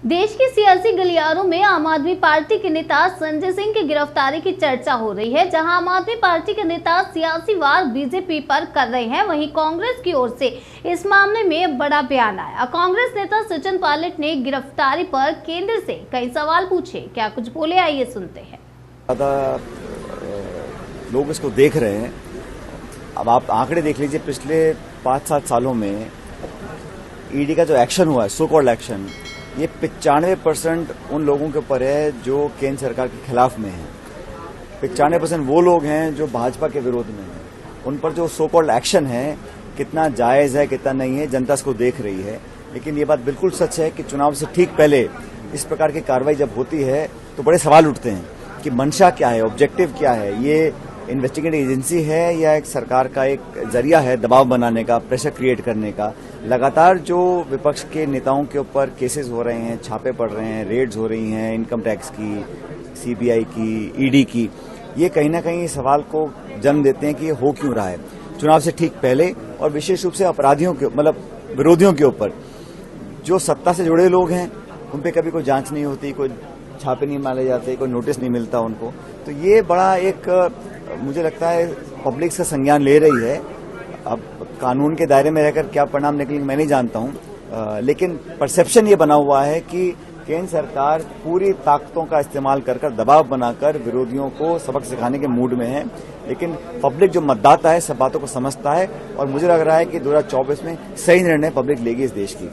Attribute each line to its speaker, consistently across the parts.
Speaker 1: देश के सियासी गलियारों में आम आदमी पार्टी के नेता संजय सिंह की गिरफ्तारी की चर्चा हो रही है। जहां आम आदमी पार्टी के नेता सियासी वार बीजेपी पर कर रहे हैं, वहीं कांग्रेस की ओर से इस मामले में बड़ा बयान आया। कांग्रेस नेता सचिन पायलट ने गिरफ्तारी पर केंद्र से कई सवाल पूछे। क्या कुछ बोले, आइए सुनते हैं।
Speaker 2: ज्यादा लोग इसको देख रहे हैं। अब आप आंकड़े देख लीजिए, पिछले 5-7 सालों में ईडी का जो एक्शन हुआ है, सो कॉल्ड एक्शन, ये 95% उन लोगों के ऊपर है जो केंद्र सरकार के खिलाफ में हैं। 95% वो लोग हैं जो भाजपा के विरोध में हैं। उन पर जो सो कॉल्ड एक्शन है, कितना जायज है कितना नहीं है, जनता इसको देख रही है। लेकिन ये बात बिल्कुल सच है कि चुनाव से ठीक पहले इस प्रकार की कार्रवाई जब होती है तो बड़े सवाल उठते हैं कि मंशा क्या है, ऑब्जेक्टिव क्या है। ये इन्वेस्टिगेटिव एजेंसी है या एक सरकार का एक जरिया है दबाव बनाने का, प्रेशर क्रिएट करने का। लगातार जो विपक्ष के नेताओं के ऊपर केसेस हो रहे हैं, छापे पड़ रहे हैं, रेड्स हो रही हैं, इनकम टैक्स की, सीबीआई की, ईडी की, ये कहीं ना कहीं सवाल को जन्म देते हैं कि ये हो क्यों रहा है चुनाव से ठीक पहले, और विशेष रूप से अपराधियों के मतलब विरोधियों के ऊपर। जो सत्ता से जुड़े लोग हैं उन पर कभी कोई जांच नहीं होती, कोई छापे नहीं मारे जाते, कोई नोटिस नहीं मिलता उनको। तो ये बड़ा एक मुझे लगता है पब्लिक से संज्ञान ले रही है। अब कानून के दायरे में रहकर क्या परिणाम निकलेंगे मैं नहीं जानता हूं, लेकिन परसेप्शन ये बना हुआ है कि केंद्र सरकार पूरी ताकतों का इस्तेमाल कर दबाव बनाकर विरोधियों को सबक सिखाने के मूड में है। लेकिन पब्लिक जो मतदाता है सब बातों को समझता है, और मुझे लग रहा है कि 2024 में सही निर्णय पब्लिक लेगी इस देश की।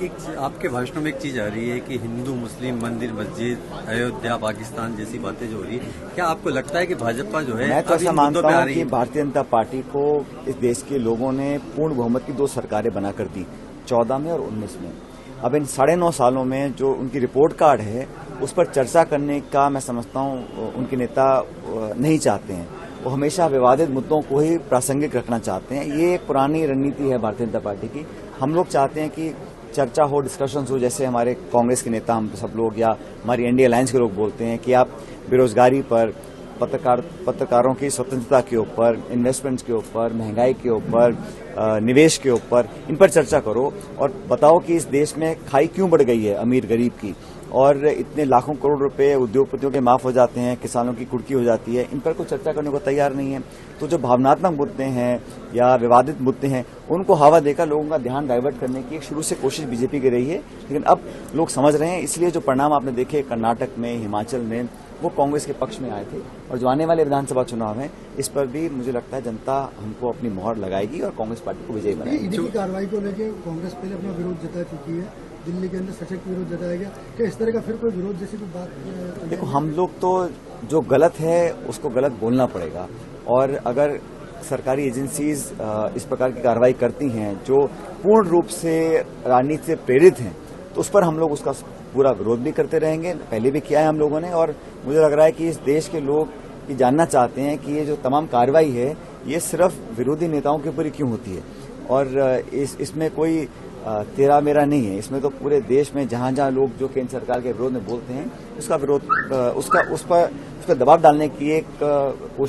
Speaker 3: एक आपके भाषणों में एक चीज आ रही है कि हिंदू मुस्लिम मंदिर मस्जिद, अयोध्या, पाकिस्तान जैसी बातें जो हो रही है, क्या आपको लगता है कि भाजपा जो है,
Speaker 2: मैं तो ऐसा मानता हूं कि भारतीय जनता पार्टी को इस देश के लोगों ने पूर्ण बहुमत की 2 सरकारें बनाकर दी, 14 में और 19 में। अब इन 9.5 सालों में जो उनकी रिपोर्ट कार्ड है उस पर चर्चा करने का मैं समझता हूं उनके नेता नहीं चाहते हैं। वो हमेशा विवादित मुद्दों को ही प्रासंगिक रखना चाहते हैं। ये एक पुरानी रणनीति है भारतीय जनता पार्टी की। हम लोग चाहते हैं कि चर्चा हो, डिस्कशन हो, जैसे हमारे कांग्रेस के नेता हम सब लोग या हमारी एनडीए अलायंस के लोग बोलते हैं कि आप बेरोजगारी पर, पत्रकारों की स्वतंत्रता के ऊपर, इन्वेस्टमेंट्स के ऊपर, महंगाई के ऊपर, निवेश के ऊपर, इन पर चर्चा करो और बताओ कि इस देश में खाई क्यों बढ़ गई है अमीर गरीब की, और इतने लाखों करोड़ रुपए उद्योगपतियों के माफ हो जाते हैं, किसानों की कुर्की हो जाती है। इन पर कोई चर्चा करने को तैयार नहीं है। तो जो भावनात्मक मुद्दे हैं या विवादित मुद्दे हैं उनको हवा देकर लोगों का ध्यान डाइवर्ट करने की एक शुरू से कोशिश बीजेपी की रही है। लेकिन अब लोग समझ रहे हैं, इसलिए जो परिणाम आपने देखे कर्नाटक में, हिमाचल में, वो कांग्रेस के पक्ष में आए थे। और जो आने वाले विधानसभा चुनाव हैं इस पर भी मुझे लगता है जनता हमको अपनी मोहर लगाएगी और कांग्रेस पार्टी को विजयी बनाएगी।
Speaker 4: ईडी की कार्रवाई को लेकर कांग्रेस पहले अपना विरोध जता चुकी है, दिल्ली के अंदर सशक्त विरोध जताया गया। क्या इस तरह का फिर कोई विरोध जैसी कोई बात?
Speaker 2: देखो, हम लोग तो जो गलत है उसको गलत बोलना पड़ेगा, और अगर सरकारी एजेंसीज इस प्रकार की कार्रवाई करती हैं जो पूर्ण रूप से राजनीति से प्रेरित हैं तो उस पर हम लोग उसका पूरा विरोध भी करते रहेंगे। पहले भी किया है हम लोगों ने, और मुझे लग रहा है कि इस देश के लोग ये जानना चाहते हैं कि ये जो तमाम कार्रवाई है ये सिर्फ विरोधी नेताओं के ऊपर ही क्यों होती है, और इसमें कोई तेरा मेरा नहीं है। इसमें तो पूरे देश में जहां जहां लोग जो केंद्र सरकार के विरोध में बोलते हैं उसका विरोध उस पर दबाव डालने की एक कोशिश